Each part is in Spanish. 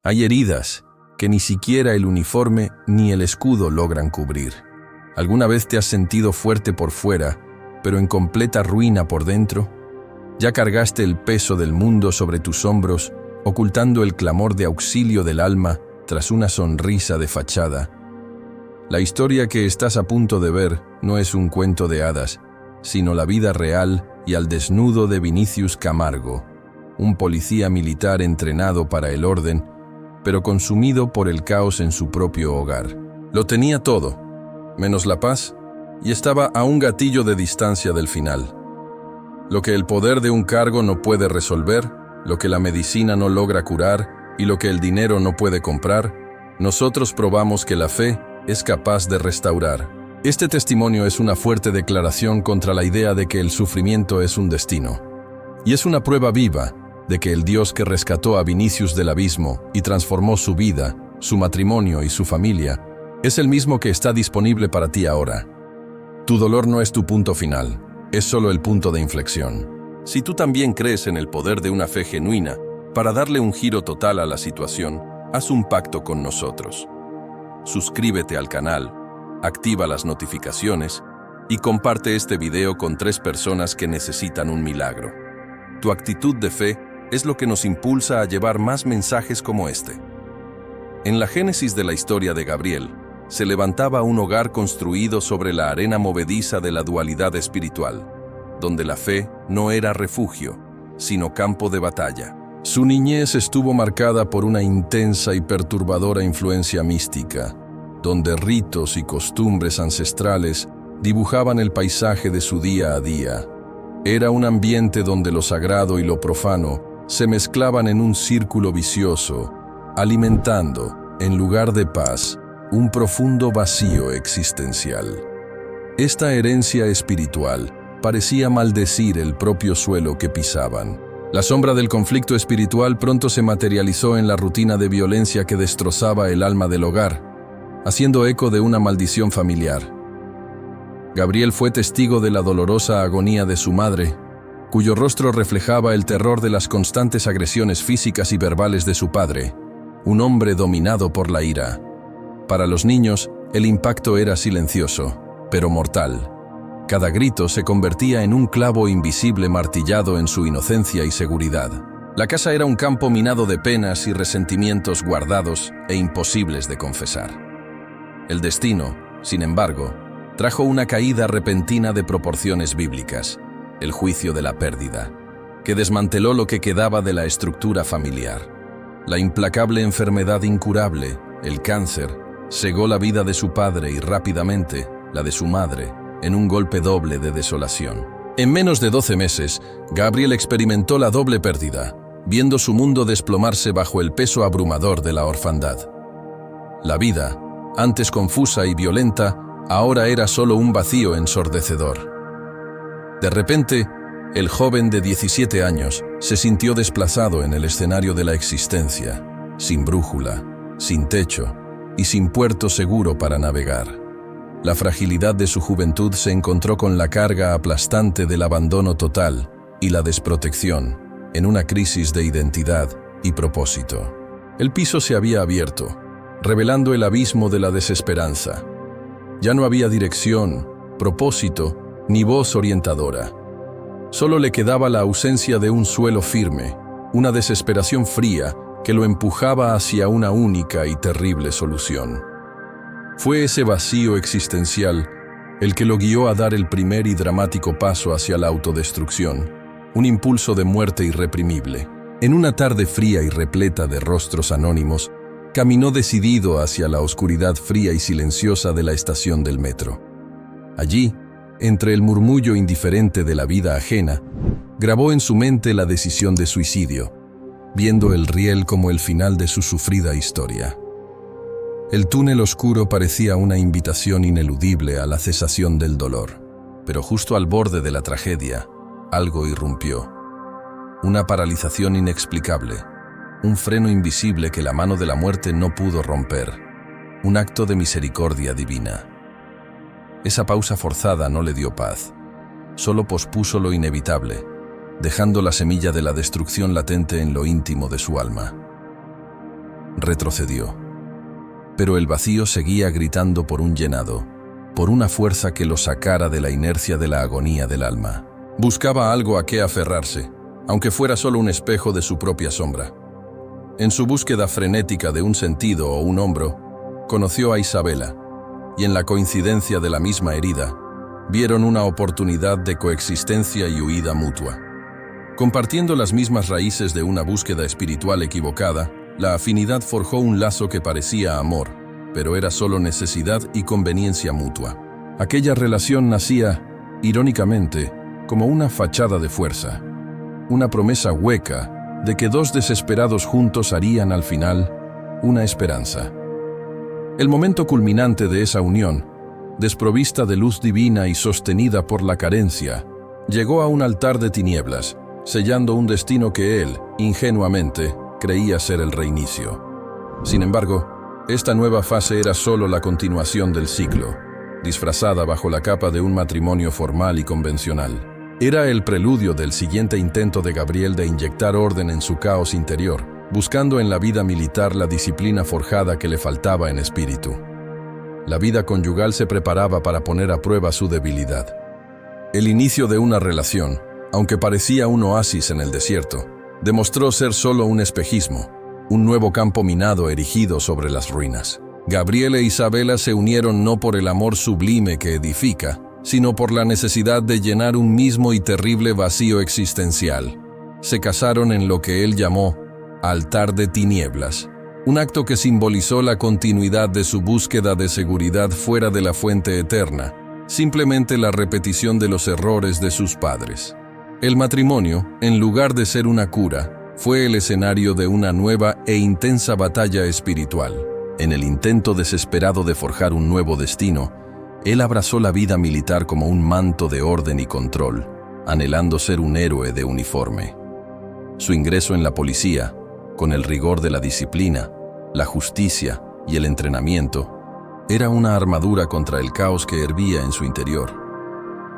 Hay heridas que ni siquiera el uniforme ni el escudo logran cubrir. ¿Alguna vez te has sentido fuerte por fuera, pero en completa ruina por dentro? ¿Ya cargaste el peso del mundo sobre tus hombros, ocultando el clamor de auxilio del alma tras una sonrisa de fachada? La historia que estás a punto de ver no es un cuento de hadas, sino la vida real y al desnudo de Vinicius Camargo, un policía militar entrenado para el orden, pero consumido por el caos en su propio hogar. Lo tenía todo, menos la paz, y estaba a un gatillo de distancia del final. Lo que el poder de un cargo no puede resolver, lo que la medicina no logra curar y lo que el dinero no puede comprar, nosotros probamos que la fe es capaz de restaurar. Este testimonio es una fuerte declaración contra la idea de que el sufrimiento es un destino. Y es una prueba viva de que el Dios que rescató a Vinicius del abismo y transformó su vida, su matrimonio y su familia, es el mismo que está disponible para ti ahora. Tu dolor no es tu punto final, es solo el punto de inflexión. Si tú también crees en el poder de una fe genuina para darle un giro total a la situación, haz un pacto con nosotros. Suscríbete al canal, activa las notificaciones y comparte este video con 3 personas que necesitan un milagro. Tu actitud de fe es lo que nos impulsa a llevar más mensajes como este. En la génesis de la historia de Gabriel, se levantaba un hogar construido sobre la arena movediza de la dualidad espiritual, donde la fe no era refugio, sino campo de batalla. Su niñez estuvo marcada por una intensa y perturbadora influencia mística, donde ritos y costumbres ancestrales dibujaban el paisaje de su día a día. Era un ambiente donde lo sagrado y lo profano se mezclaban en un círculo vicioso, alimentando, en lugar de paz, un profundo vacío existencial. Esta herencia espiritual parecía maldecir el propio suelo que pisaban. La sombra del conflicto espiritual pronto se materializó en la rutina de violencia que destrozaba el alma del hogar, haciendo eco de una maldición familiar. Gabriel fue testigo de la dolorosa agonía de su madre, cuyo rostro reflejaba el terror de las constantes agresiones físicas y verbales de su padre, un hombre dominado por la ira. Para los niños, el impacto era silencioso, pero mortal. Cada grito se convertía en un clavo invisible martillado en su inocencia y seguridad. La casa era un campo minado de penas y resentimientos guardados e imposibles de confesar. El destino, sin embargo, trajo una caída repentina de proporciones bíblicas, el juicio de la pérdida, que desmanteló lo que quedaba de la estructura familiar. La implacable enfermedad incurable, el cáncer, cegó la vida de su padre y rápidamente la de su madre, en un golpe doble de desolación. En menos de 12 meses, Gabriel experimentó la doble pérdida, viendo su mundo desplomarse bajo el peso abrumador de la orfandad. La vida, antes confusa y violenta, ahora era solo un vacío ensordecedor. De repente, el joven de 17 años se sintió desplazado en el escenario de la existencia, sin brújula, sin techo y sin puerto seguro para navegar. La fragilidad de su juventud se encontró con la carga aplastante del abandono total y la desprotección, en una crisis de identidad y propósito. El piso se había abierto, revelando el abismo de la desesperanza. Ya no había dirección, propósito, ni voz orientadora. Solo le quedaba la ausencia de un suelo firme, una desesperación fría que lo empujaba hacia una única y terrible solución. Fue ese vacío existencial el que lo guió a dar el primer y dramático paso hacia la autodestrucción, un impulso de muerte irreprimible. En una tarde fría y repleta de rostros anónimos, caminó decidido hacia la oscuridad fría y silenciosa de la estación del metro. Allí, entre el murmullo indiferente de la vida ajena, grabó en su mente la decisión de suicidio, viendo el riel como el final de su sufrida historia. El túnel oscuro parecía una invitación ineludible a la cesación del dolor, pero justo al borde de la tragedia, algo irrumpió. Una paralización inexplicable, un freno invisible que la mano de la muerte no pudo romper, un acto de misericordia divina. Esa pausa forzada no le dio paz, solo pospuso lo inevitable, dejando la semilla de la destrucción latente en lo íntimo de su alma. retrocedió. Pero el vacío seguía gritando por un llenado, por una fuerza que lo sacara de la inercia de la agonía del alma. Buscaba algo a qué aferrarse, aunque fuera solo un espejo de su propia sombra. En su búsqueda frenética de un sentido o un hombro, conoció a Isabela, y en la coincidencia de la misma herida, vieron una oportunidad de coexistencia y huida mutua. Compartiendo las mismas raíces de una búsqueda espiritual equivocada, la afinidad forjó un lazo que parecía amor, pero era solo necesidad y conveniencia mutua. Aquella relación nacía, irónicamente, como una fachada de fuerza, una promesa hueca de que dos desesperados juntos harían al final una esperanza. El momento culminante de esa unión, desprovista de luz divina y sostenida por la carencia, llegó a un altar de tinieblas, sellando un destino que él, ingenuamente, creía ser el reinicio. Sin embargo, esta nueva fase era solo la continuación del ciclo, disfrazada bajo la capa de un matrimonio formal y convencional. Era el preludio del siguiente intento de Gabriel de inyectar orden en su caos interior, buscando en la vida militar la disciplina forjada que le faltaba en espíritu. La vida conyugal se preparaba para poner a prueba su debilidad. El inicio de una relación, aunque parecía un oasis en el desierto, demostró ser solo un espejismo, un nuevo campo minado erigido sobre las ruinas. Gabriel e Isabela se unieron no por el amor sublime que edifica, sino por la necesidad de llenar un mismo y terrible vacío existencial. Se casaron en lo que él llamó altar de tinieblas, un acto que simbolizó la continuidad de su búsqueda de seguridad fuera de la fuente eterna, simplemente la repetición de los errores de sus padres. El matrimonio, en lugar de ser una cura, fue el escenario de una nueva e intensa batalla espiritual. En el intento desesperado de forjar un nuevo destino, él abrazó la vida militar como un manto de orden y control, anhelando ser un héroe de uniforme. Su ingreso en la policía, con el rigor de la disciplina, la justicia y el entrenamiento, era una armadura contra el caos que hervía en su interior.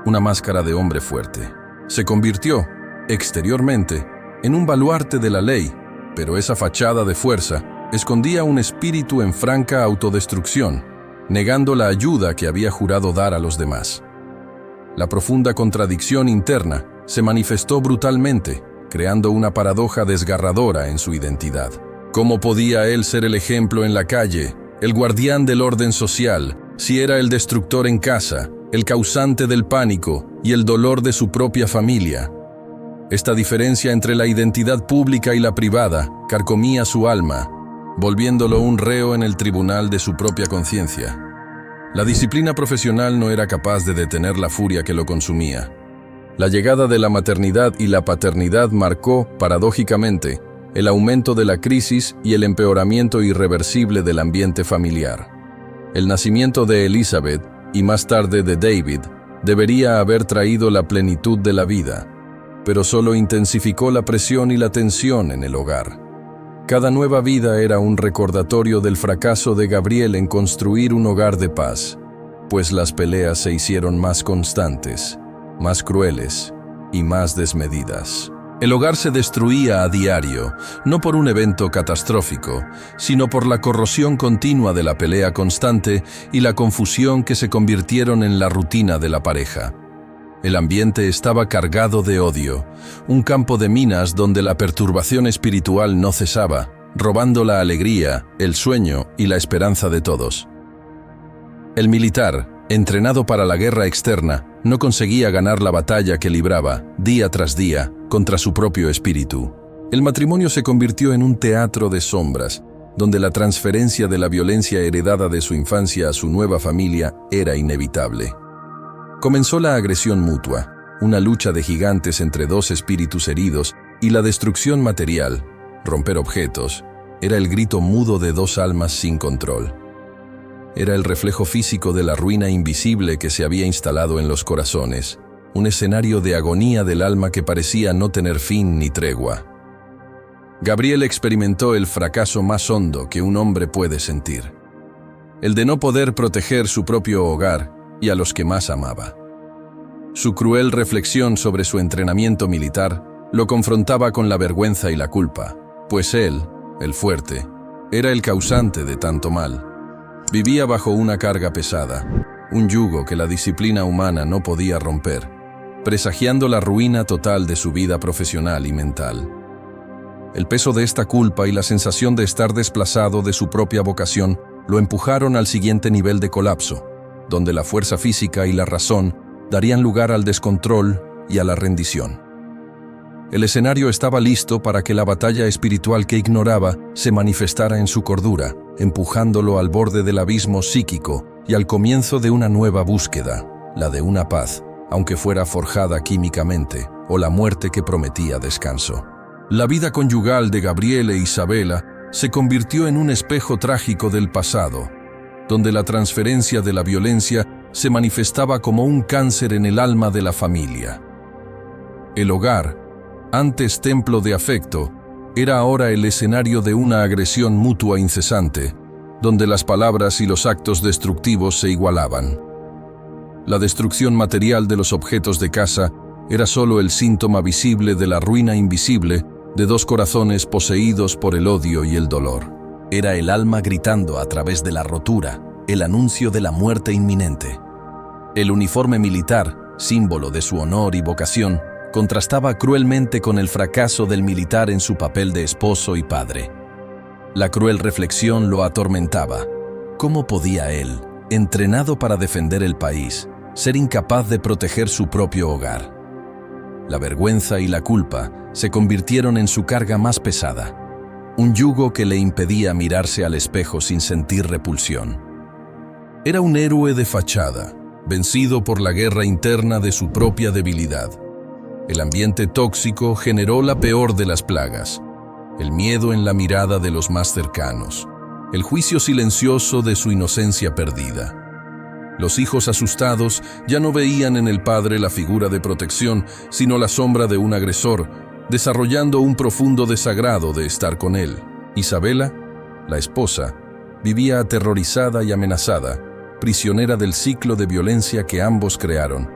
Una máscara de hombre fuerte. Se convirtió, exteriormente, en un baluarte de la ley, pero esa fachada de fuerza escondía un espíritu en franca autodestrucción, negando la ayuda que había jurado dar a los demás. La profunda contradicción interna se manifestó brutalmente, creando una paradoja desgarradora en su identidad. ¿Cómo podía él ser el ejemplo en la calle, el guardián del orden social, si era el destructor en casa, el causante del pánico y el dolor de su propia familia? Esta diferencia entre la identidad pública y la privada carcomía su alma, volviéndolo un reo en el tribunal de su propia conciencia. La disciplina profesional no era capaz de detener la furia que lo consumía. La llegada de la maternidad y la paternidad marcó, paradójicamente, el aumento de la crisis y el empeoramiento irreversible del ambiente familiar. El nacimiento de Elizabeth, y más tarde de David, debería haber traído la plenitud de la vida, pero solo intensificó la presión y la tensión en el hogar. Cada nueva vida era un recordatorio del fracaso de Gabriel en construir un hogar de paz, pues las peleas se hicieron más constantes, más crueles y más desmedidas. El hogar se destruía a diario, no por un evento catastrófico, sino por la corrosión continua de la pelea constante y la confusión que se convirtieron en la rutina de la pareja. El ambiente estaba cargado de odio, un campo de minas donde la perturbación espiritual no cesaba, robando la alegría, el sueño y la esperanza de todos. El militar, entrenado para la guerra externa, no conseguía ganar la batalla que libraba, día tras día, contra su propio espíritu. El matrimonio se convirtió en un teatro de sombras, donde la transferencia de la violencia heredada de su infancia a su nueva familia era inevitable. Comenzó la agresión mutua, una lucha de gigantes entre dos espíritus heridos, y la destrucción material, romper objetos, era el grito mudo de dos almas sin control. Era el reflejo físico de la ruina invisible que se había instalado en los corazones, un escenario de agonía del alma que parecía no tener fin ni tregua. Gabriel experimentó el fracaso más hondo que un hombre puede sentir, el de no poder proteger su propio hogar y a los que más amaba. Su cruel reflexión sobre su entrenamiento militar lo confrontaba con la vergüenza y la culpa, pues él, el fuerte, era el causante de tanto mal. Vivía bajo una carga pesada, un yugo que la disciplina humana no podía romper, presagiando la ruina total de su vida profesional y mental. El peso de esta culpa y la sensación de estar desplazado de su propia vocación lo empujaron al siguiente nivel de colapso, donde la fuerza física y la razón darían lugar al descontrol y a la rendición. El escenario estaba listo para que la batalla espiritual que ignoraba se manifestara en su cordura, empujándolo al borde del abismo psíquico y al comienzo de una nueva búsqueda, la de una paz, aunque fuera forjada químicamente, o la muerte que prometía descanso. La vida conyugal de Gabriel e Isabela se convirtió en un espejo trágico del pasado, donde la transferencia de la violencia se manifestaba como un cáncer en el alma de la familia. El hogar, antes templo de afecto, era ahora el escenario de una agresión mutua incesante, donde las palabras y los actos destructivos se igualaban. La destrucción material de los objetos de casa era solo el síntoma visible de la ruina invisible de dos corazones poseídos por el odio y el dolor. Era el alma gritando a través de la rotura, el anuncio de la muerte inminente. El uniforme militar, símbolo de su honor y vocación, contrastaba cruelmente con el fracaso del militar en su papel de esposo y padre. La cruel reflexión lo atormentaba. ¿Cómo podía él, entrenado para defender el país, ser incapaz de proteger su propio hogar? La vergüenza y la culpa se convirtieron en su carga más pesada, un yugo que le impedía mirarse al espejo sin sentir repulsión. Era un héroe de fachada, vencido por la guerra interna de su propia debilidad. El ambiente tóxico generó la peor de las plagas, el miedo en la mirada de los más cercanos, el juicio silencioso de su inocencia perdida. Los hijos asustados ya no veían en el padre la figura de protección, sino la sombra de un agresor, desarrollando un profundo desagrado de estar con él. Isabela, la esposa, vivía aterrorizada y amenazada, prisionera del ciclo de violencia que ambos crearon,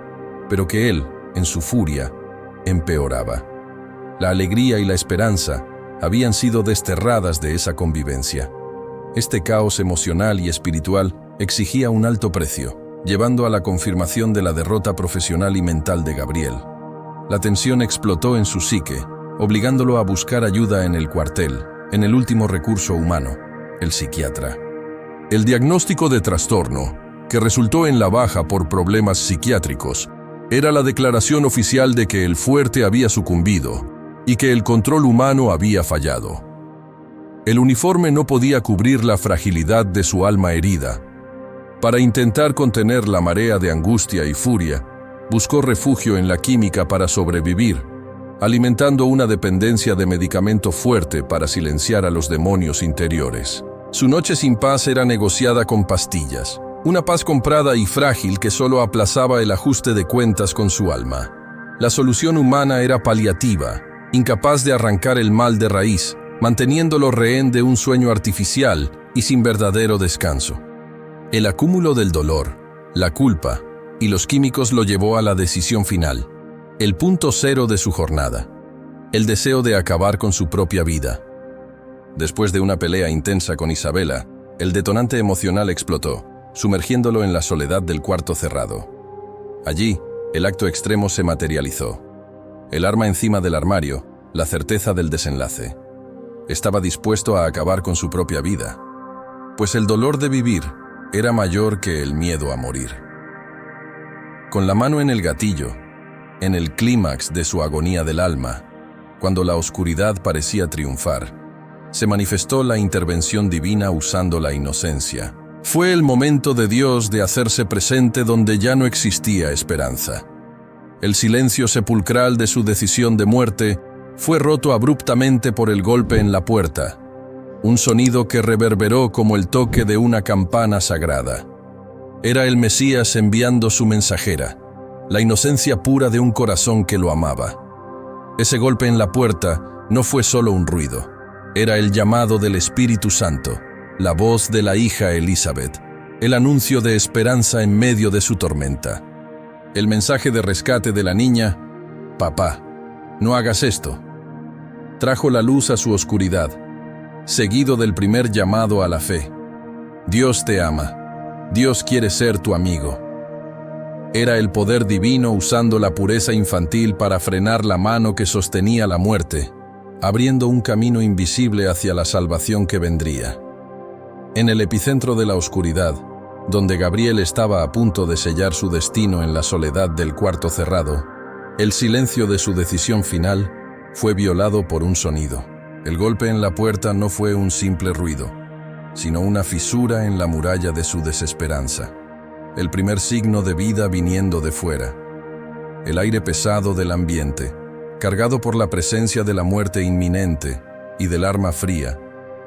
pero que él, en su furia, empeoraba. La alegría y la esperanza habían sido desterradas de esa convivencia. Este caos emocional y espiritual exigía un alto precio, llevando a la confirmación de la derrota profesional y mental de Gabriel. La tensión explotó en su psique, obligándolo a buscar ayuda en el cuartel, en el último recurso humano, el psiquiatra. El diagnóstico de trastorno, que resultó en la baja por problemas psiquiátricos, era la declaración oficial de que el fuerte había sucumbido y que el control humano había fallado. El uniforme no podía cubrir la fragilidad de su alma herida. Para intentar contener la marea de angustia y furia, buscó refugio en la química para sobrevivir, alimentando una dependencia de medicamento fuerte para silenciar a los demonios interiores. Su noche sin paz era negociada con pastillas, una paz comprada y frágil que solo aplazaba el ajuste de cuentas con su alma. La solución humana era paliativa, incapaz de arrancar el mal de raíz, manteniéndolo rehén de un sueño artificial y sin verdadero descanso. El acúmulo del dolor, la culpa y los químicos lo llevó a la decisión final, el punto cero de su jornada, el deseo de acabar con su propia vida. Después de una pelea intensa con Isabela, el detonante emocional explotó, sumergiéndolo en la soledad del cuarto cerrado. Allí, el acto extremo se materializó. El arma encima del armario, la certeza del desenlace. Estaba dispuesto a acabar con su propia vida, pues el dolor de vivir era mayor que el miedo a morir. Con la mano en el gatillo, en el clímax de su agonía del alma, cuando la oscuridad parecía triunfar, se manifestó la intervención divina usando la inocencia. Fue el momento de Dios de hacerse presente donde ya no existía esperanza. El silencio sepulcral de su decisión de muerte fue roto abruptamente por el golpe en la puerta, un sonido que reverberó como el toque de una campana sagrada. Era el Mesías enviando su mensajera, la inocencia pura de un corazón que lo amaba. Ese golpe en la puerta no fue solo un ruido, era el llamado del Espíritu Santo, la voz de la hija Elizabeth, el anuncio de esperanza en medio de su tormenta. El mensaje de rescate de la niña: «Papá, no hagas esto», trajo la luz a su oscuridad, seguido del primer llamado a la fe. Dios te ama. Dios quiere ser tu amigo. Era el poder divino usando la pureza infantil para frenar la mano que sostenía la muerte, abriendo un camino invisible hacia la salvación que vendría. En el epicentro de la oscuridad, donde Gabriel estaba a punto de sellar su destino en la soledad del cuarto cerrado, el silencio de su decisión final fue violado por un sonido. El golpe en la puerta no fue un simple ruido, sino una fisura en la muralla de su desesperanza. El primer signo de vida viniendo de fuera. El aire pesado del ambiente, cargado por la presencia de la muerte inminente y del arma fría,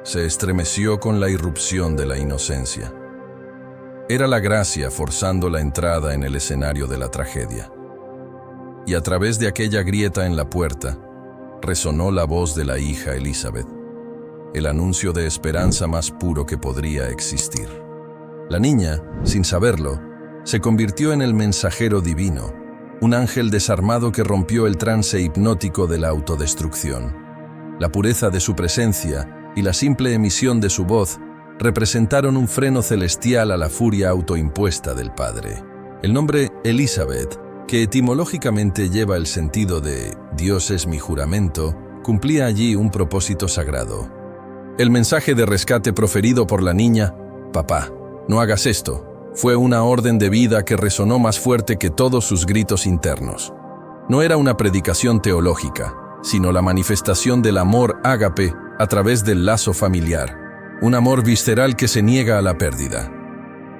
se estremeció con la irrupción de la inocencia. Era la gracia forzando la entrada en el escenario de la tragedia. Y a través de aquella grieta en la puerta, resonó la voz de la hija Elizabeth, el anuncio de esperanza más puro que podría existir. La niña, sin saberlo, se convirtió en el mensajero divino, un ángel desarmado que rompió el trance hipnótico de la autodestrucción. La pureza de su presencia y la simple emisión de su voz representaron un freno celestial a la furia autoimpuesta del Padre. El nombre Elizabeth, que etimológicamente lleva el sentido de «Dios es mi juramento», cumplía allí un propósito sagrado. El mensaje de rescate proferido por la niña, «Papá, no hagas esto», fue una orden de vida que resonó más fuerte que todos sus gritos internos. No era una predicación teológica, sino la manifestación del amor ágape a través del lazo familiar, un amor visceral que se niega a la pérdida.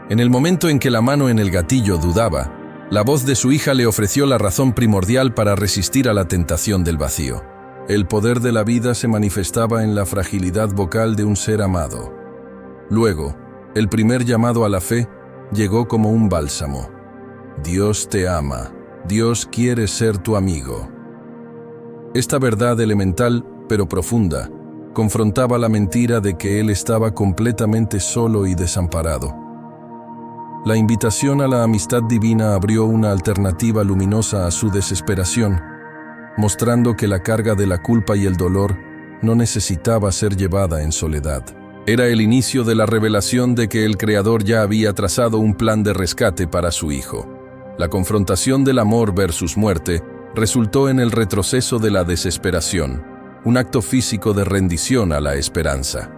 En el momento en que la mano en el gatillo dudaba, la voz de su hija le ofreció la razón primordial para resistir a la tentación del vacío. El poder de la vida se manifestaba en la fragilidad vocal de un ser amado. Luego, el primer llamado a la fe llegó como un bálsamo. Dios te ama. Dios quiere ser tu amigo. Esta verdad elemental, pero profunda, confrontaba la mentira de que él estaba completamente solo y desamparado. La invitación a la amistad divina abrió una alternativa luminosa a su desesperación, mostrando que la carga de la culpa y el dolor no necesitaba ser llevada en soledad. Era el inicio de la revelación de que el Creador ya había trazado un plan de rescate para su hijo. La confrontación del amor versus muerte resultó en el retroceso de la desesperación, un acto físico de rendición a la esperanza.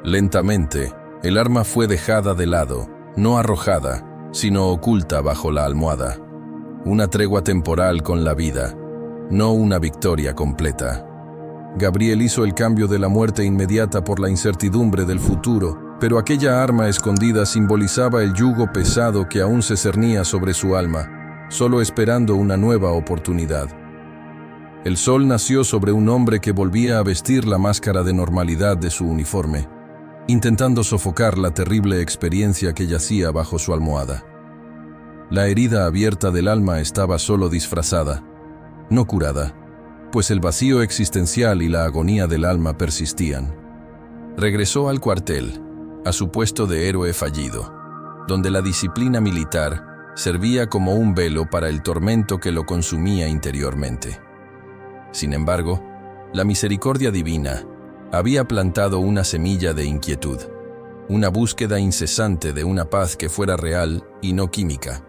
Lentamente, el arma fue dejada de lado, no arrojada, sino oculta bajo la almohada. Una tregua temporal con la vida, no una victoria completa. Gabriel hizo el cambio de la muerte inmediata por la incertidumbre del futuro, pero aquella arma escondida simbolizaba el yugo pesado que aún se cernía sobre su alma, solo esperando una nueva oportunidad. El sol nació sobre un hombre que volvía a vestir la máscara de normalidad de su uniforme, intentando sofocar la terrible experiencia que yacía bajo su almohada. La herida abierta del alma estaba solo disfrazada, no curada, pues el vacío existencial y la agonía del alma persistían. Regresó al cuartel, a su puesto de héroe fallido, donde la disciplina militar servía como un velo para el tormento que lo consumía interiormente. Sin embargo, la misericordia divina había plantado una semilla de inquietud, una búsqueda incesante de una paz que fuera real y no química.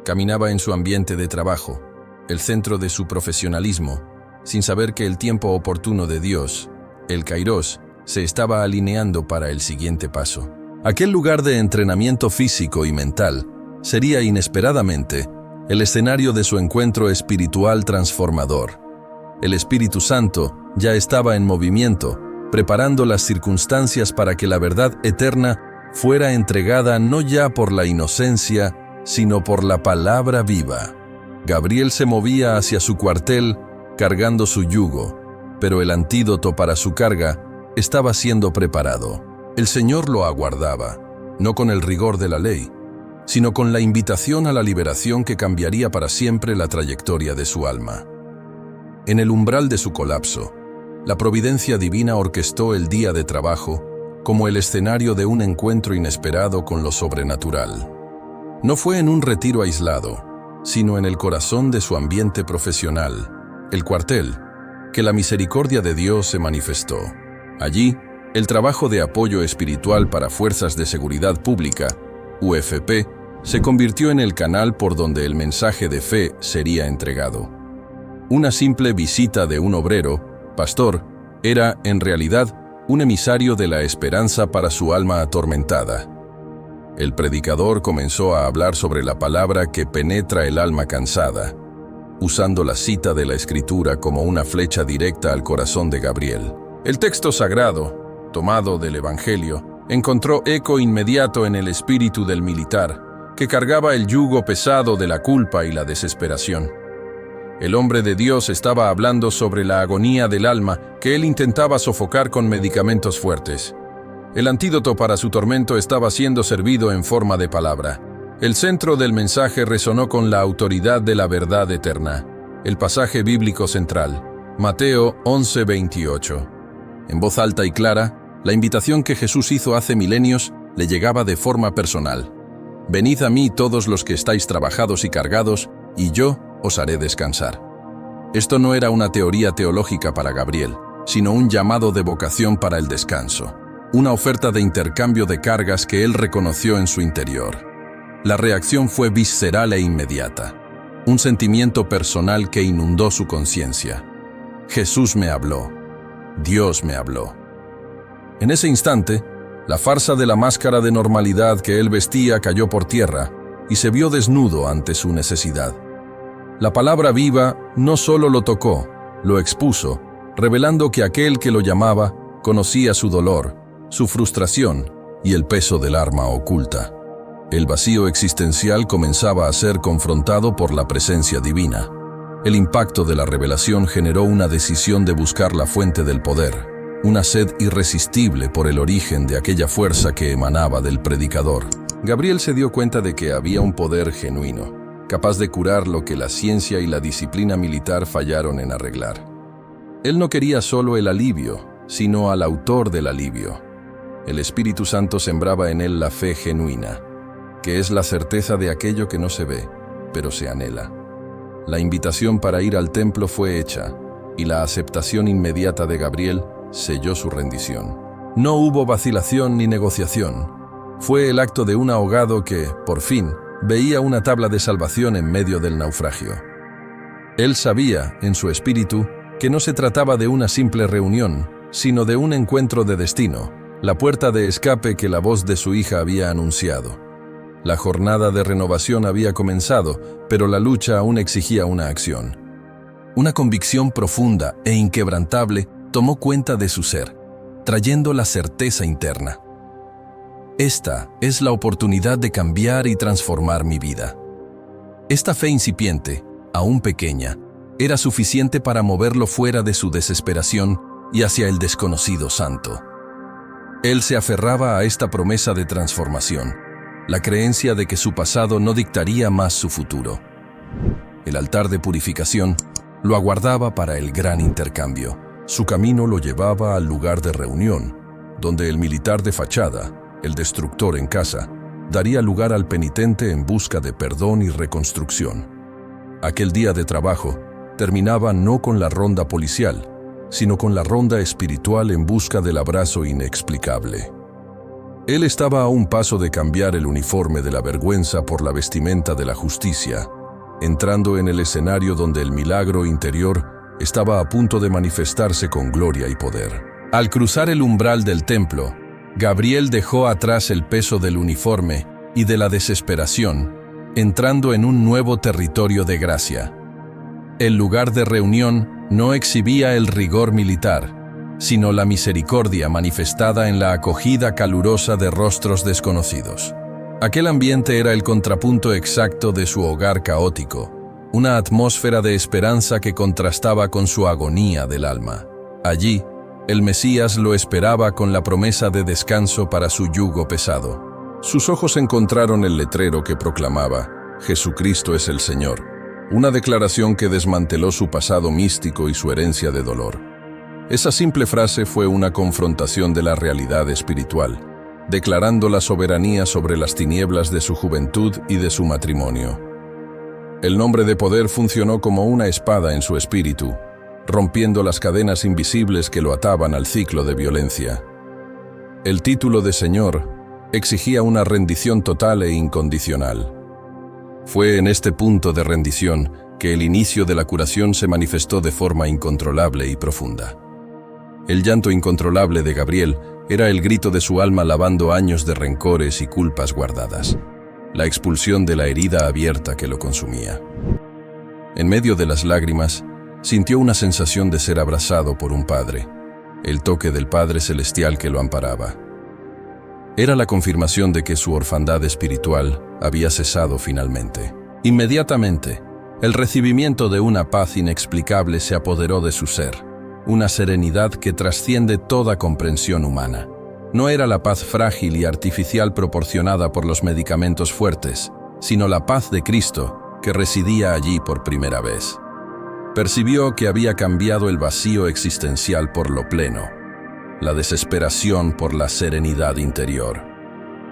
Caminaba en su ambiente de trabajo, el centro de su profesionalismo, sin saber que el tiempo oportuno de Dios, el Kairos, se estaba alineando para el siguiente paso. Aquel lugar de entrenamiento físico y mental sería inesperadamente el escenario de su encuentro espiritual transformador. El Espíritu Santo ya estaba en movimiento, preparando las circunstancias para que la verdad eterna fuera entregada no ya por la inocencia, sino por la palabra viva. Gabriel se movía hacia su cuartel, cargando su yugo, pero el antídoto para su carga estaba siendo preparado. El Señor lo aguardaba, no con el rigor de la ley, sino con la invitación a la liberación que cambiaría para siempre la trayectoria de su alma. En el umbral de su colapso, la providencia divina orquestó el día de trabajo como el escenario de un encuentro inesperado con lo sobrenatural. No fue en un retiro aislado, sino en el corazón de su ambiente profesional, el cuartel, que la misericordia de Dios se manifestó. Allí, El trabajo de apoyo espiritual para Fuerzas de Seguridad Pública, UFP, se convirtió en el canal por donde el mensaje de fe sería entregado. Una simple visita de un obrero, pastor, era, en realidad, un emisario de la esperanza para su alma atormentada. El predicador comenzó a hablar sobre la palabra que penetra el alma cansada, usando la cita de la Escritura como una flecha directa al corazón de Gabriel. El texto sagrado, tomado del Evangelio, encontró eco inmediato en el espíritu del militar, que cargaba el yugo pesado de la culpa y la desesperación. El hombre de Dios estaba hablando sobre la agonía del alma que él intentaba sofocar con medicamentos fuertes. El antídoto para su tormento estaba siendo servido en forma de palabra. El centro del mensaje resonó con la autoridad de la verdad eterna. El pasaje bíblico central, Mateo 11:28. En voz alta y clara, la invitación que Jesús hizo hace milenios le llegaba de forma personal. Venid a mí todos los que estáis trabajados y cargados, y yo os haré descansar. Esto no era una teoría teológica para Gabriel, sino un llamado de vocación para el descanso, una oferta de intercambio de cargas que él reconoció en su interior. La reacción fue visceral e inmediata, un sentimiento personal que inundó su conciencia. Jesús me habló, Dios me habló. En ese instante, la farsa de la máscara de normalidad que él vestía cayó por tierra y se vio desnudo ante su necesidad. La palabra viva no solo lo tocó, lo expuso, revelando que aquel que lo llamaba conocía su dolor, su frustración y el peso del arma oculta. El vacío existencial comenzaba a ser confrontado por la presencia divina. El impacto de la revelación generó una decisión de buscar la fuente del poder, una sed irresistible por el origen de aquella fuerza que emanaba del predicador. Gabriel se dio cuenta de que había un poder genuino, capaz de curar lo que la ciencia y la disciplina militar fallaron en arreglar. Él no quería solo el alivio, sino al autor del alivio. El Espíritu Santo sembraba en él la fe genuina, que es la certeza de aquello que no se ve, pero se anhela. La invitación para ir al templo fue hecha, y la aceptación inmediata de Gabriel selló su rendición. No hubo vacilación ni negociación. Fue el acto de un ahogado que, por fin, veía una tabla de salvación en medio del naufragio. Él sabía, en su espíritu, que no se trataba de una simple reunión, sino de un encuentro de destino, la puerta de escape que la voz de su hija había anunciado. La jornada de renovación había comenzado, pero la lucha aún exigía una acción. Una convicción profunda e inquebrantable tomó cuenta de su ser, trayendo la certeza interna. Esta es la oportunidad de cambiar y transformar mi vida. Esta fe incipiente, aún pequeña, era suficiente para moverlo fuera de su desesperación y hacia el desconocido santo. Él se aferraba a esta promesa de transformación, la creencia de que su pasado no dictaría más su futuro. El altar de purificación lo aguardaba para el gran intercambio. Su camino lo llevaba al lugar de reunión, donde el militar de fachada, el destructor en casa, daría lugar al penitente en busca de perdón y reconstrucción. Aquel día de trabajo terminaba no con la ronda policial, sino con la ronda espiritual en busca del abrazo inexplicable. Él estaba a un paso de cambiar el uniforme de la vergüenza por la vestimenta de la justicia, entrando en el escenario donde el milagro interior estaba a punto de manifestarse con gloria y poder. Al cruzar el umbral del templo, Gabriel dejó atrás el peso del uniforme y de la desesperación, entrando en un nuevo territorio de gracia. El lugar de reunión no exhibía el rigor militar, sino la misericordia manifestada en la acogida calurosa de rostros desconocidos. Aquel ambiente era el contrapunto exacto de su hogar caótico, una atmósfera de esperanza que contrastaba con su agonía del alma. Allí, el Mesías lo esperaba con la promesa de descanso para su yugo pesado. Sus ojos encontraron el letrero que proclamaba: Jesucristo es el Señor, una declaración que desmanteló su pasado místico y su herencia de dolor. Esa simple frase fue una confrontación de la realidad espiritual, declarando la soberanía sobre las tinieblas de su juventud y de su matrimonio. El nombre de poder funcionó como una espada en su espíritu, rompiendo las cadenas invisibles que lo ataban al ciclo de violencia. El título de Señor exigía una rendición total e incondicional. Fue en este punto de rendición que el inicio de la curación se manifestó de forma incontrolable y profunda. El llanto incontrolable de Gabriel era el grito de su alma lavando años de rencores y culpas guardadas, la expulsión de la herida abierta que lo consumía. En medio de las lágrimas, sintió una sensación de ser abrazado por un Padre, el toque del Padre Celestial que lo amparaba. Era la confirmación de que su orfandad espiritual había cesado finalmente. Inmediatamente, el recibimiento de una paz inexplicable se apoderó de su ser, una serenidad que trasciende toda comprensión humana. No era la paz frágil y artificial proporcionada por los medicamentos fuertes, sino la paz de Cristo que residía allí por primera vez. Percibió que había cambiado el vacío existencial por lo pleno, la desesperación por la serenidad interior.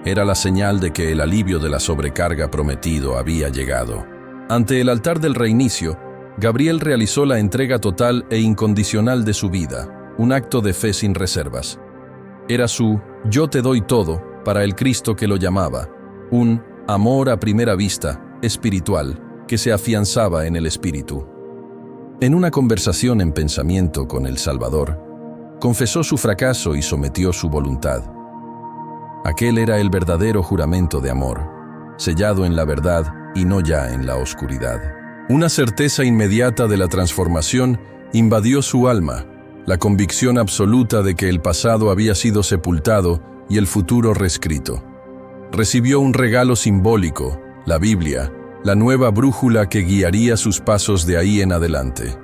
Era la señal de que el alivio de la sobrecarga prometido había llegado. Ante el altar del reinicio, Gabriel realizó la entrega total e incondicional de su vida, un acto de fe sin reservas. Era su «yo te doy todo» para el Cristo que lo llamaba, un amor a primera vista, espiritual, que se afianzaba en el espíritu. En una conversación en pensamiento con el Salvador, confesó su fracaso y sometió su voluntad. Aquel era el verdadero juramento de amor, sellado en la verdad y no ya en la oscuridad. Una certeza inmediata de la transformación invadió su alma, la convicción absoluta de que el pasado había sido sepultado y el futuro reescrito. Recibió un regalo simbólico, la Biblia, la nueva brújula que guiaría sus pasos de ahí en adelante.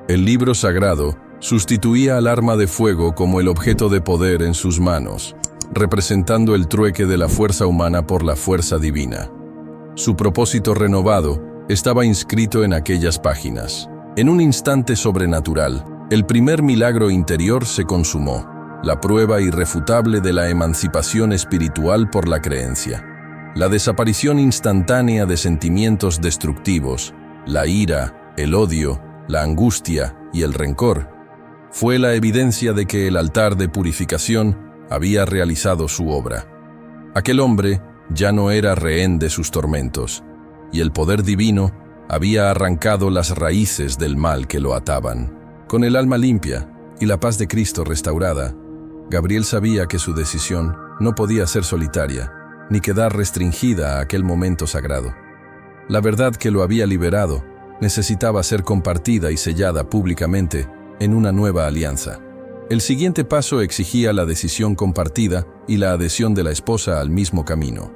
El libro sagrado sustituía al arma de fuego como el objeto de poder en sus manos, representando el trueque de la fuerza humana por la fuerza divina. Su propósito renovado estaba inscrito en aquellas páginas. En un instante sobrenatural, el primer milagro interior se consumó, la prueba irrefutable de la emancipación espiritual por la creencia. La desaparición instantánea de sentimientos destructivos, la ira, el odio, la angustia y el rencor, fue la evidencia de que el altar de purificación había realizado su obra. Aquel hombre ya no era rehén de sus tormentos, y el poder divino había arrancado las raíces del mal que lo ataban. Con el alma limpia y la paz de Cristo restaurada, Gabriel sabía que su decisión no podía ser solitaria, ni quedar restringida a aquel momento sagrado. La verdad que lo había liberado necesitaba ser compartida y sellada públicamente en una nueva alianza. El siguiente paso exigía la decisión compartida y la adhesión de la esposa al mismo camino.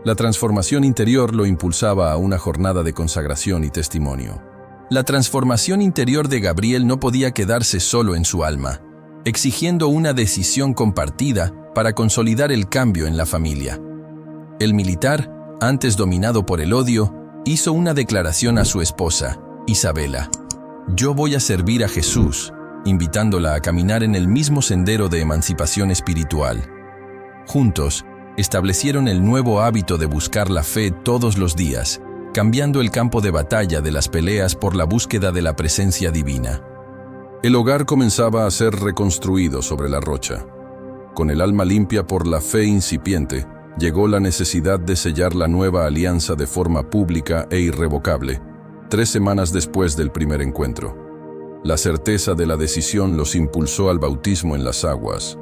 La transformación interior lo impulsaba a una jornada de consagración y testimonio. La transformación interior de Gabriel no podía quedarse solo en su alma, exigiendo una decisión compartida para consolidar el cambio en la familia. El militar, antes dominado por el odio, hizo una declaración a su esposa, Isabela: «Yo voy a servir a Jesús», invitándola a caminar en el mismo sendero de emancipación espiritual. Juntos, establecieron el nuevo hábito de buscar la fe todos los días, cambiando el campo de batalla de las peleas por la búsqueda de la presencia divina. El hogar comenzaba a ser reconstruido sobre la rocha. Con el alma limpia por la fe incipiente, llegó la necesidad de sellar la nueva alianza de forma pública e irrevocable, 3 semanas después del primer encuentro. La certeza de la decisión los impulsó al bautismo en las aguas,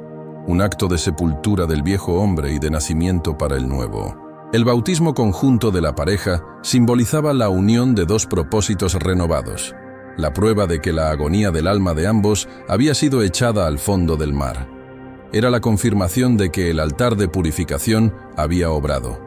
un acto de sepultura del viejo hombre y de nacimiento para el nuevo. El bautismo conjunto de la pareja simbolizaba la unión de 2 propósitos renovados, la prueba de que la agonía del alma de ambos había sido echada al fondo del mar. Era la confirmación de que el altar de purificación había obrado.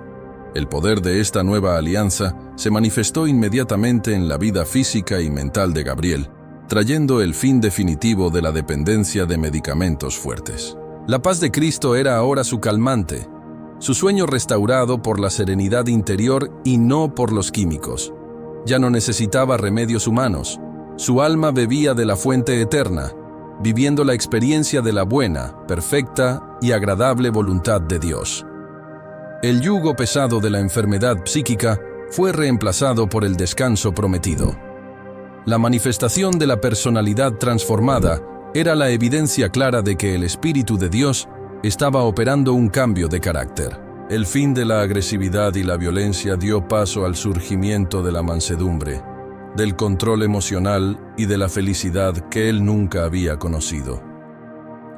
El poder de esta nueva alianza se manifestó inmediatamente en la vida física y mental de Gabriel, trayendo el fin definitivo de la dependencia de medicamentos fuertes. La paz de Cristo era ahora su calmante, su sueño restaurado por la serenidad interior y no por los químicos. Ya no necesitaba remedios humanos. Su alma bebía de la fuente eterna, viviendo la experiencia de la buena, perfecta y agradable voluntad de Dios. El yugo pesado de la enfermedad psíquica fue reemplazado por el descanso prometido. La manifestación de la personalidad transformada era la evidencia clara de que el Espíritu de Dios estaba operando un cambio de carácter. El fin de la agresividad y la violencia dio paso al surgimiento de la mansedumbre, del control emocional y de la felicidad que él nunca había conocido.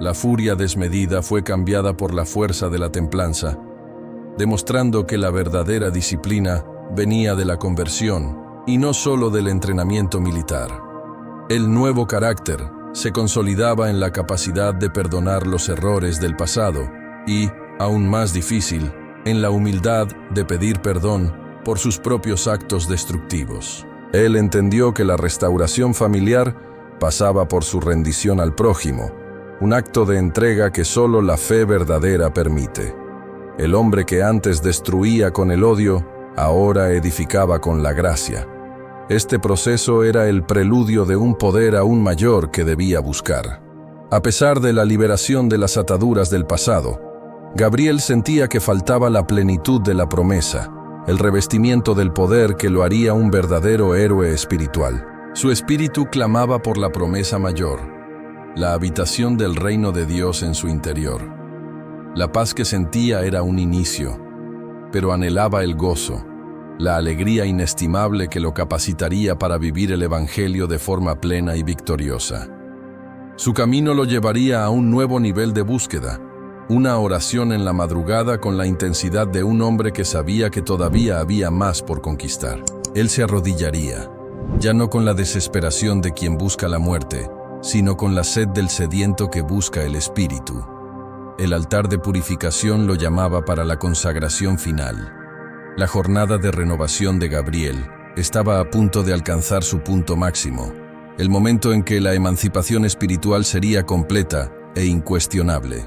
La furia desmedida fue cambiada por la fuerza de la templanza, demostrando que la verdadera disciplina venía de la conversión y no solo del entrenamiento militar. El nuevo carácter se consolidaba en la capacidad de perdonar los errores del pasado y, aún más difícil, en la humildad de pedir perdón por sus propios actos destructivos. Él entendió que la restauración familiar pasaba por su rendición al prójimo, un acto de entrega que solo la fe verdadera permite. El hombre que antes destruía con el odio, ahora edificaba con la gracia. Este proceso era el preludio de un poder aún mayor que debía buscar. A pesar de la liberación de las ataduras del pasado, Gabriel sentía que faltaba la plenitud de la promesa, el revestimiento del poder que lo haría un verdadero héroe espiritual. Su espíritu clamaba por la promesa mayor, la habitación del reino de Dios en su interior. La paz que sentía era un inicio, pero anhelaba el gozo, la alegría inestimable que lo capacitaría para vivir el Evangelio de forma plena y victoriosa. Su camino lo llevaría a un nuevo nivel de búsqueda, una oración en la madrugada con la intensidad de un hombre que sabía que todavía había más por conquistar. Él se arrodillaría, ya no con la desesperación de quien busca la muerte, sino con la sed del sediento que busca el Espíritu. El altar de purificación lo llamaba para la consagración final. La jornada de renovación de Gabriel estaba a punto de alcanzar su punto máximo, el momento en que la emancipación espiritual sería completa e incuestionable.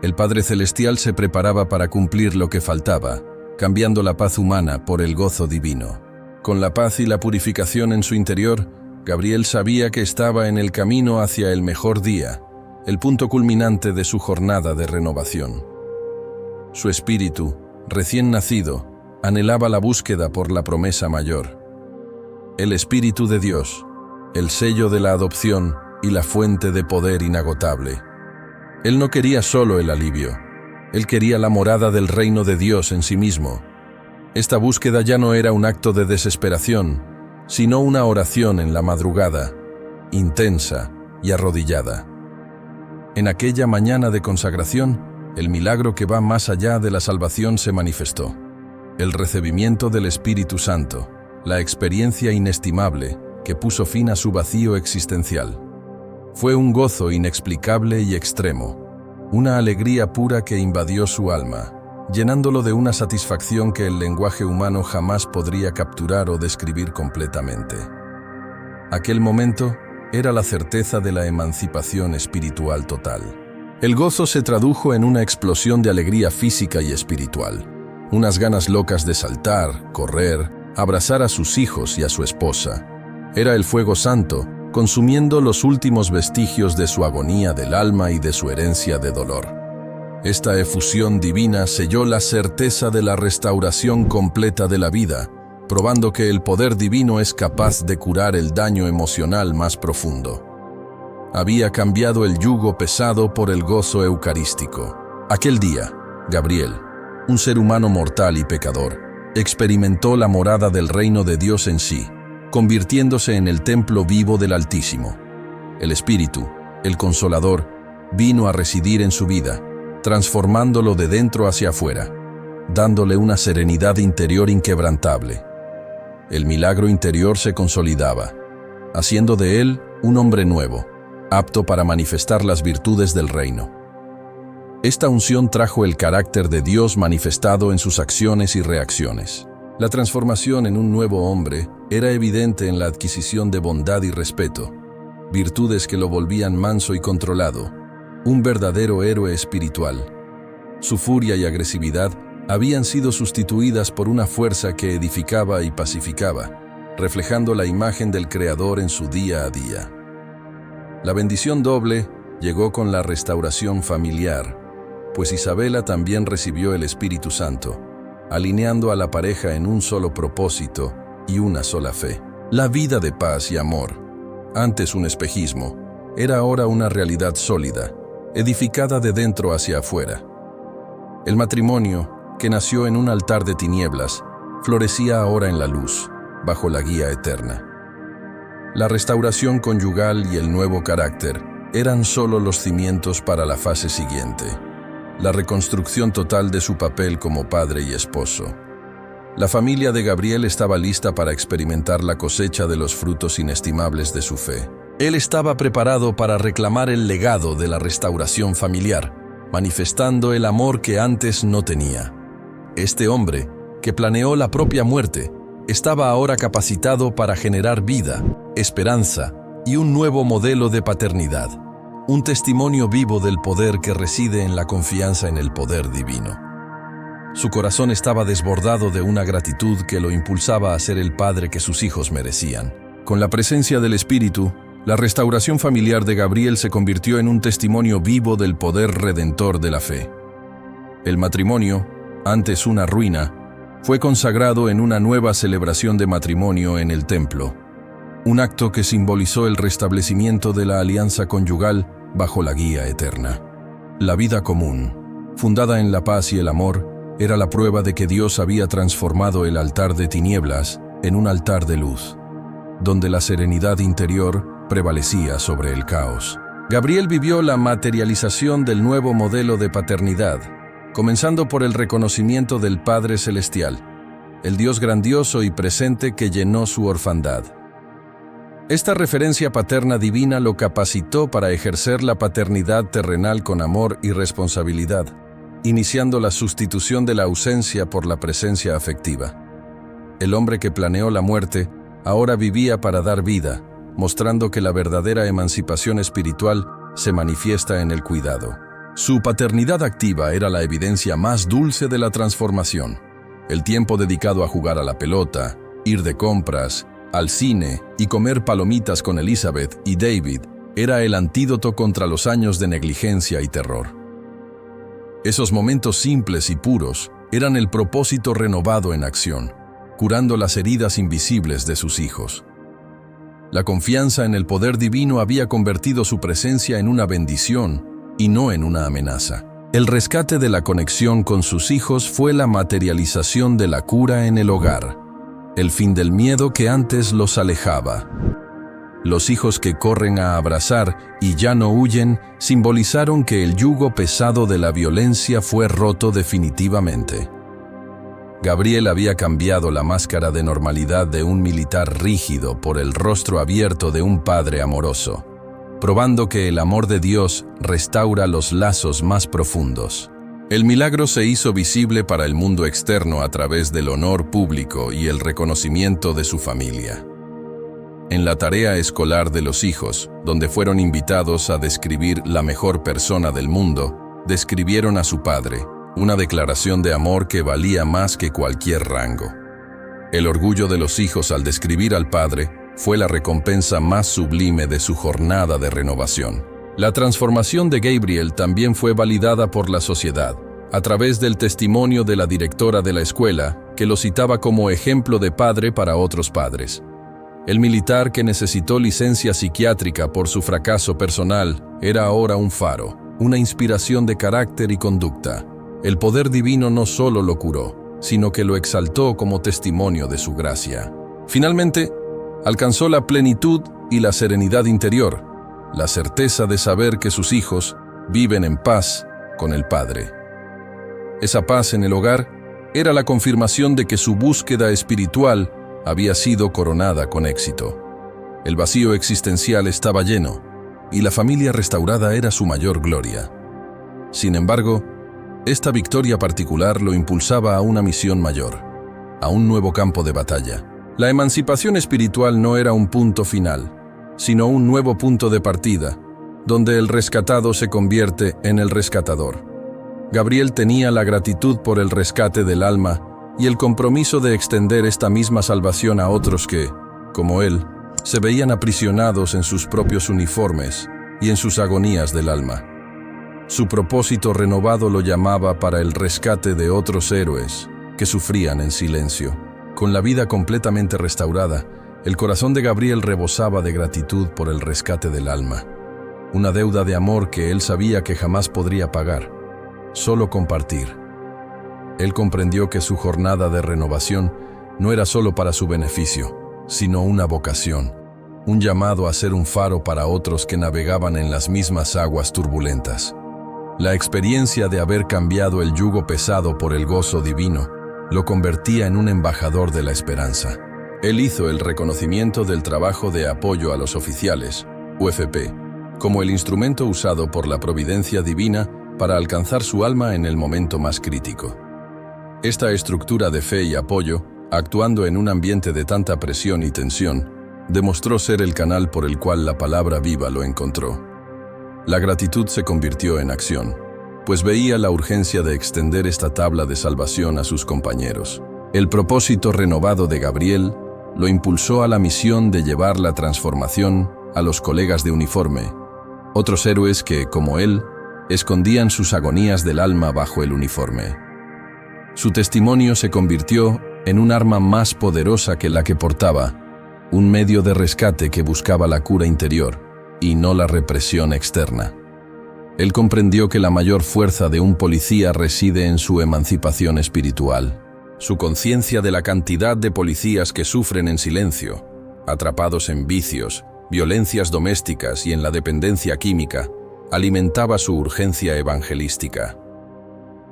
El Padre Celestial se preparaba para cumplir lo que faltaba, cambiando la paz humana por el gozo divino. Con la paz y la purificación en su interior, Gabriel sabía que estaba en el camino hacia el mejor día, el punto culminante de su jornada de renovación. Su espíritu, recién nacido, anhelaba la búsqueda por la promesa mayor. El Espíritu de Dios, el sello de la adopción y la fuente de poder inagotable. Él no quería solo el alivio, él quería la morada del reino de Dios en sí mismo. Esta búsqueda ya no era un acto de desesperación, sino una oración en la madrugada, intensa y arrodillada. En aquella mañana de consagración, el milagro que va más allá de la salvación se manifestó. El recibimiento del Espíritu Santo, la experiencia inestimable que puso fin a su vacío existencial. Fue un gozo inexplicable y extremo, una alegría pura que invadió su alma, llenándolo de una satisfacción que el lenguaje humano jamás podría capturar o describir completamente. Aquel momento era la certeza de la emancipación espiritual total. El gozo se tradujo en una explosión de alegría física y espiritual, unas ganas locas de saltar, correr, abrazar a sus hijos y a su esposa. Era el fuego santo, consumiendo los últimos vestigios de su agonía del alma y de su herencia de dolor. Esta efusión divina selló la certeza de la restauración completa de la vida, probando que el poder divino es capaz de curar el daño emocional más profundo. Había cambiado el yugo pesado por el gozo eucarístico. Aquel día, Gabriel, un ser humano mortal y pecador, experimentó la morada del reino de Dios en sí, convirtiéndose en el templo vivo del Altísimo. El Espíritu, el Consolador, vino a residir en su vida, transformándolo de dentro hacia afuera, dándole una serenidad interior inquebrantable. El milagro interior se consolidaba, haciendo de él un hombre nuevo, apto para manifestar las virtudes del reino. Esta unción trajo el carácter de Dios manifestado en sus acciones y reacciones. La transformación en un nuevo hombre era evidente en la adquisición de bondad y respeto, virtudes que lo volvían manso y controlado, un verdadero héroe espiritual. Su furia y agresividad habían sido sustituidas por una fuerza que edificaba y pacificaba, reflejando la imagen del Creador en su día a día. La bendición doble llegó con la restauración familiar, pues Isabela también recibió el Espíritu Santo, alineando a la pareja en un solo propósito y una sola fe. La vida de paz y amor, antes un espejismo, era ahora una realidad sólida, edificada de dentro hacia afuera. El matrimonio, que nació en un altar de tinieblas, florecía ahora en la luz, bajo la guía eterna. La restauración conyugal y el nuevo carácter eran solo los cimientos para la fase siguiente, la reconstrucción total de su papel como padre y esposo. La familia de Gabriel estaba lista para experimentar la cosecha de los frutos inestimables de su fe. Él estaba preparado para reclamar el legado de la restauración familiar, manifestando el amor que antes no tenía. Este hombre, que planeó la propia muerte, estaba ahora capacitado para generar vida, esperanza y un nuevo modelo de paternidad, un testimonio vivo del poder que reside en la confianza en el poder divino. Su corazón estaba desbordado de una gratitud que lo impulsaba a ser el padre que sus hijos merecían. Con la presencia del Espíritu, la restauración familiar de Gabriel se convirtió en un testimonio vivo del poder redentor de la fe. El matrimonio, antes una ruina, fue consagrado en una nueva celebración de matrimonio en el templo, un acto que simbolizó el restablecimiento de la alianza conyugal bajo la guía eterna. La vida común, fundada en la paz y el amor, era la prueba de que Dios había transformado el altar de tinieblas en un altar de luz, donde la serenidad interior prevalecía sobre el caos. Gabriel vivió la materialización del nuevo modelo de paternidad, comenzando por el reconocimiento del Padre Celestial, el Dios grandioso y presente que llenó su orfandad. Esta referencia paterna divina lo capacitó para ejercer la paternidad terrenal con amor y responsabilidad, iniciando la sustitución de la ausencia por la presencia afectiva. El hombre que planeó la muerte ahora vivía para dar vida, mostrando que la verdadera emancipación espiritual se manifiesta en el cuidado. Su paternidad activa era la evidencia más dulce de la transformación. El tiempo dedicado a jugar a la pelota, ir de compras, al cine y comer palomitas con Elizabeth y David era el antídoto contra los años de negligencia y terror. Esos momentos simples y puros eran el propósito renovado en acción, curando las heridas invisibles de sus hijos. La confianza en el poder divino había convertido su presencia en una bendición y no en una amenaza. El rescate de la conexión con sus hijos fue la materialización de la cura en el hogar, el fin del miedo que antes los alejaba. Los hijos que corren a abrazar y ya no huyen simbolizaron que el yugo pesado de la violencia fue roto definitivamente. Gabriel había cambiado la máscara de normalidad de un militar rígido por el rostro abierto de un padre amoroso, probando que el amor de Dios restaura los lazos más profundos. El milagro se hizo visible para el mundo externo a través del honor público y el reconocimiento de su familia. En la tarea escolar de los hijos, donde fueron invitados a describir la mejor persona del mundo, describieron a su padre, una declaración de amor que valía más que cualquier rango. El orgullo de los hijos al describir al padre fue la recompensa más sublime de su jornada de renovación. La transformación de Gabriel también fue validada por la sociedad, a través del testimonio de la directora de la escuela, que lo citaba como ejemplo de padre para otros padres. El militar que necesitó licencia psiquiátrica por su fracaso personal era ahora un faro, una inspiración de carácter y conducta. El poder divino no solo lo curó, sino que lo exaltó como testimonio de su gracia. Finalmente, alcanzó la plenitud y la serenidad interior, la certeza de saber que sus hijos viven en paz con el Padre. Esa paz en el hogar era la confirmación de que su búsqueda espiritual había sido coronada con éxito. El vacío existencial estaba lleno, y la familia restaurada era su mayor gloria. Sin embargo, esta victoria particular lo impulsaba a una misión mayor, a un nuevo campo de batalla. La emancipación espiritual no era un punto final, sino un nuevo punto de partida, donde el rescatado se convierte en el rescatador. Gabriel tenía la gratitud por el rescate del alma y el compromiso de extender esta misma salvación a otros que, como él, se veían aprisionados en sus propios uniformes y en sus agonías del alma. Su propósito renovado lo llamaba para el rescate de otros héroes que sufrían en silencio. Con la vida completamente restaurada, el corazón de Gabriel rebosaba de gratitud por el rescate del alma. una deuda de amor que él sabía que jamás podría pagar, solo compartir. Él comprendió que su jornada de renovación no era solo para su beneficio, sino una vocación, un llamado a ser un faro para otros que navegaban en las mismas aguas turbulentas. La experiencia de haber cambiado el yugo pesado por el gozo divino lo convertía en un embajador de la esperanza. Él hizo el reconocimiento del trabajo de apoyo a los oficiales, UFP, como el instrumento usado por la providencia divina para alcanzar su alma en el momento más crítico. Esta estructura de fe y apoyo, actuando en un ambiente de tanta presión y tensión, demostró ser el canal por el cual la palabra viva lo encontró. La gratitud se convirtió en acción, pues veía la urgencia de extender esta tabla de salvación a sus compañeros. El propósito renovado de Gabriel lo impulsó a la misión de llevar la transformación a los colegas de uniforme, otros héroes que, como él, escondían sus agonías del alma bajo el uniforme. Su testimonio se convirtió en un arma más poderosa que la que portaba, un medio de rescate que buscaba la cura interior y no la represión externa. Él comprendió que la mayor fuerza de un policía reside en su emancipación espiritual. Su conciencia de la cantidad de policías que sufren en silencio, atrapados en vicios, violencias domésticas y en la dependencia química, alimentaba su urgencia evangelística.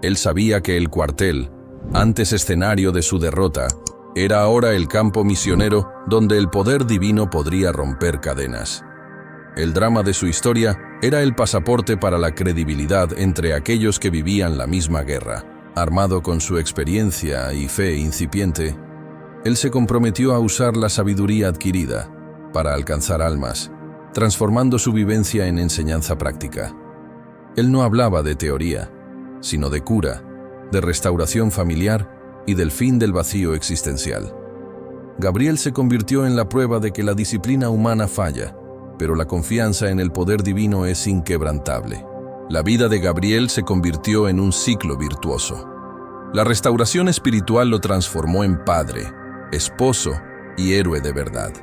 Él sabía que el cuartel, antes escenario de su derrota, era ahora el campo misionero donde el poder divino podría romper cadenas. El drama de su historia era el pasaporte para la credibilidad entre aquellos que vivían la misma guerra. Armado con su experiencia y fe incipiente, él se comprometió a usar la sabiduría adquirida para alcanzar almas, transformando su vivencia en enseñanza práctica. Él no hablaba de teoría, sino de cura, de restauración familiar y del fin del vacío existencial. Gabriel se convirtió en la prueba de que la disciplina humana falla, pero la confianza en el poder divino es inquebrantable. La vida de Gabriel se convirtió en un ciclo virtuoso. La restauración espiritual lo transformó en padre, esposo y héroe de verdad.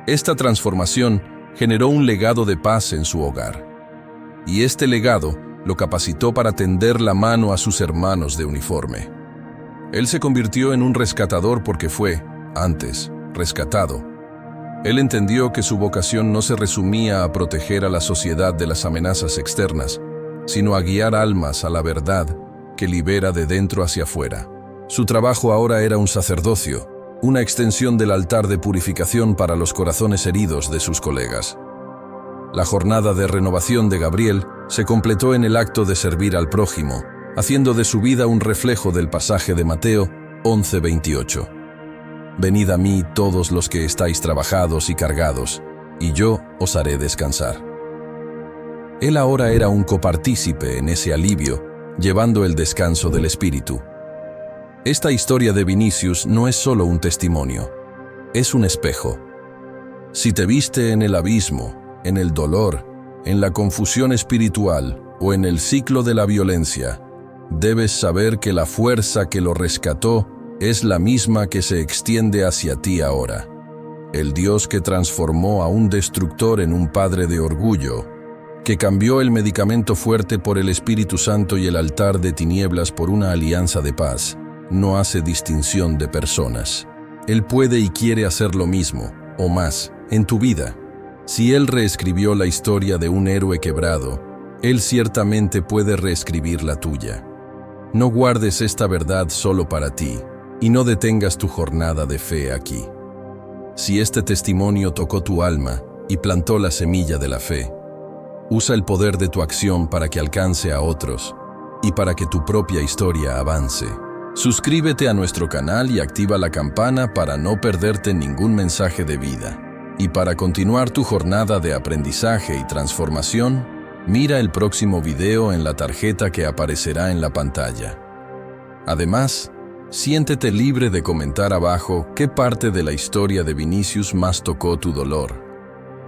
Esta transformación generó un legado de paz en su hogar. Y este legado lo capacitó para tender la mano a sus hermanos de uniforme. Él se convirtió en un rescatador porque fue, antes, rescatado. Él entendió que su vocación no se resumía a proteger a la sociedad de las amenazas externas, sino a guiar almas a la verdad que libera de dentro hacia afuera. Su trabajo ahora era un sacerdocio, una extensión del altar de purificación para los corazones heridos de sus colegas. La jornada de renovación de Gabriel se completó en el acto de servir al prójimo, haciendo de su vida un reflejo del pasaje de Mateo 11:28. Venid a mí todos los que estáis trabajados y cargados, y yo os haré descansar. Él ahora era un copartícipe en ese alivio, llevando el descanso del espíritu. Esta historia de Vinicius no es solo un testimonio, es un espejo. Si te viste en el abismo, en el dolor, en la confusión espiritual o en el ciclo de la violencia, debes saber que la fuerza que lo rescató es la misma que se extiende hacia ti ahora. El Dios que transformó a un destructor en un padre de orgullo, que cambió el medicamento fuerte por el Espíritu Santo y el altar de tinieblas por una alianza de paz, no hace distinción de personas. Él puede y quiere hacer lo mismo, o más, en tu vida. Si Él reescribió la historia de un héroe quebrado, Él ciertamente puede reescribir la tuya. No guardes esta verdad solo para ti, y no detengas tu jornada de fe aquí. Si este testimonio tocó tu alma y plantó la semilla de la fe, usa el poder de tu acción para que alcance a otros y para que tu propia historia avance. Suscríbete a nuestro canal y activa la campana para no perderte ningún mensaje de vida. Y para continuar tu jornada de aprendizaje y transformación, mira el próximo video en la tarjeta que aparecerá en la pantalla. Además, siéntete libre de comentar abajo qué parte de la historia de Vinicius más tocó tu dolor,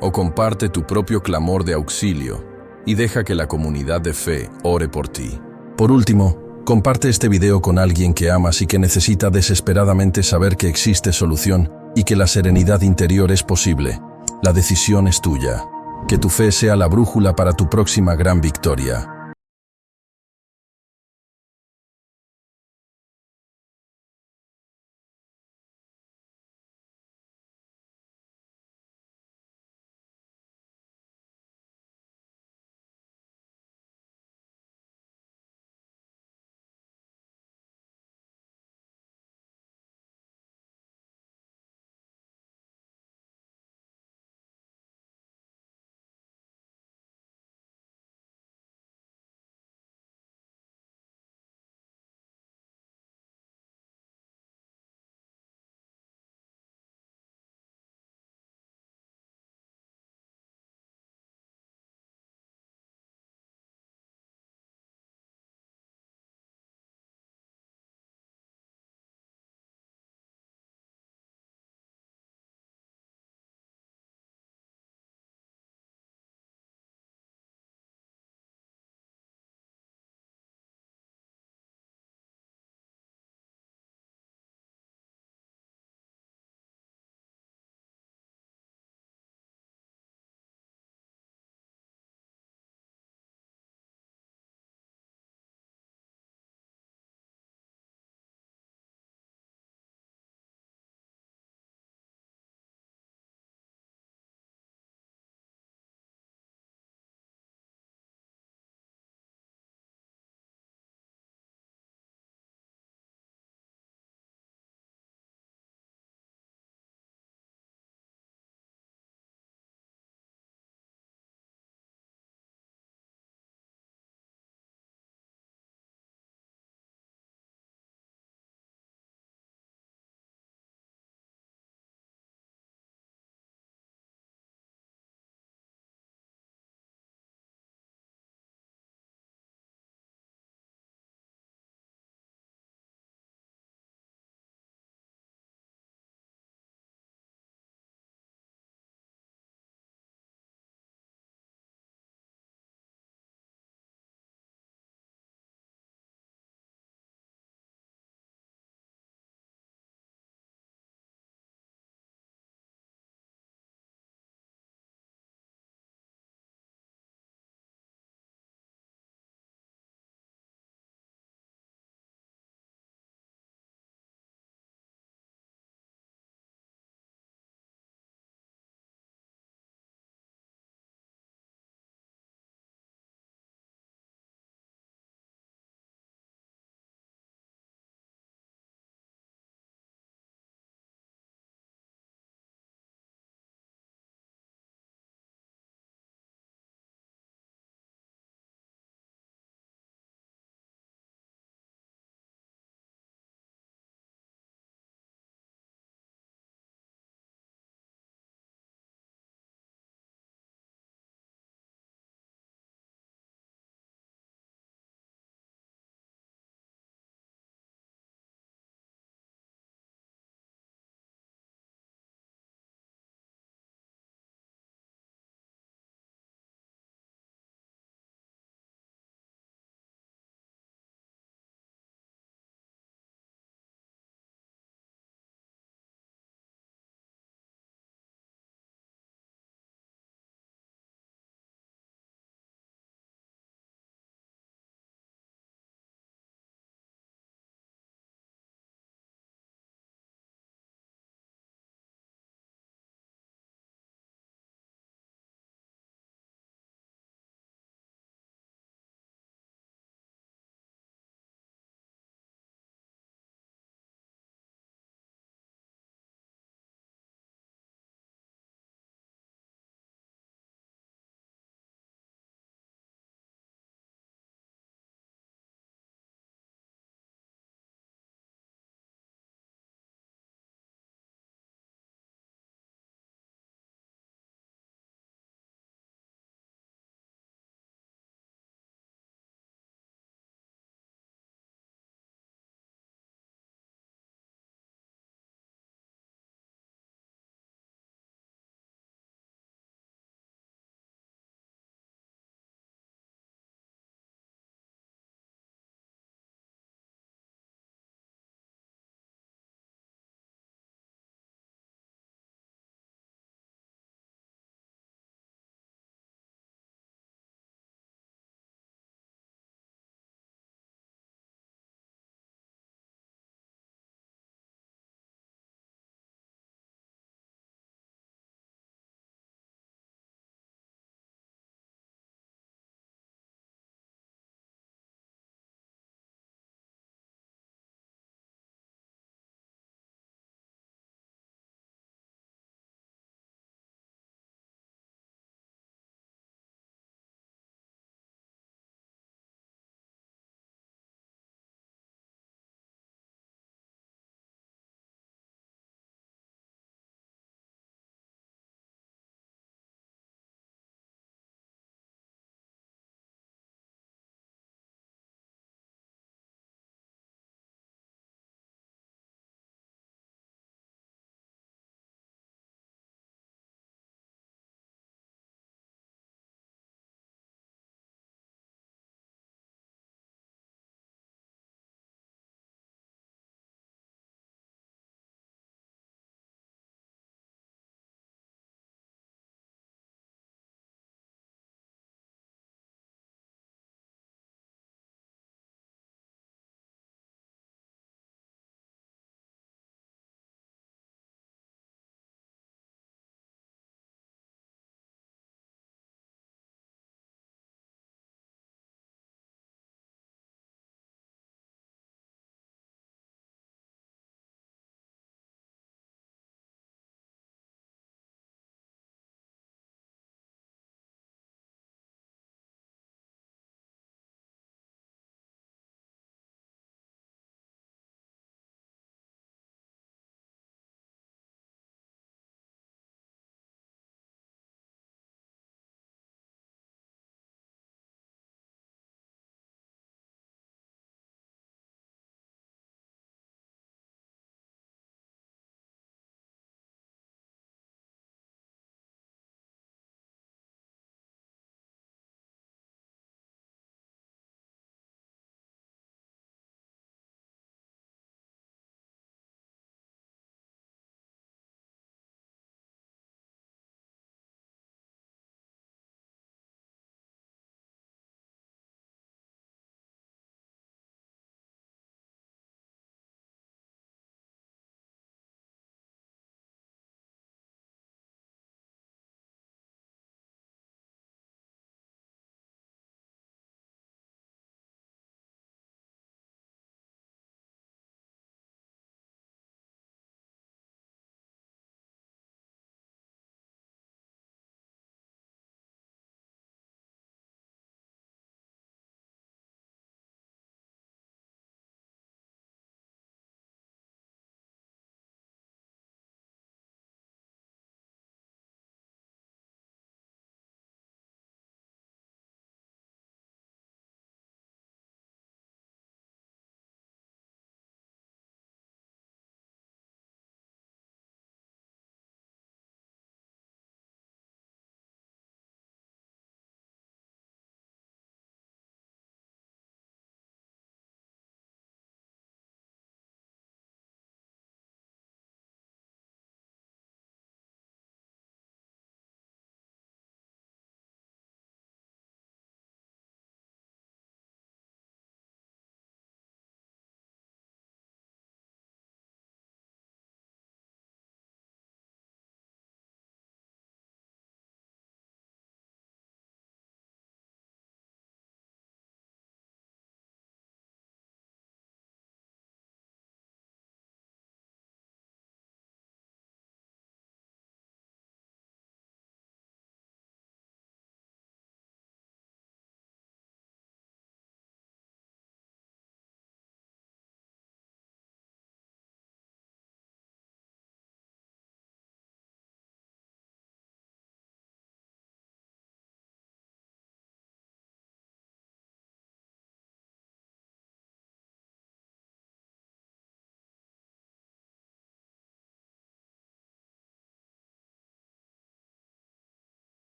o comparte tu propio clamor de auxilio y deja que la comunidad de fe ore por ti. Por último, comparte este video con alguien que amas y que necesita desesperadamente saber que existe solución y que la serenidad interior es posible. La decisión es tuya. Que tu fe sea la brújula para tu próxima gran victoria.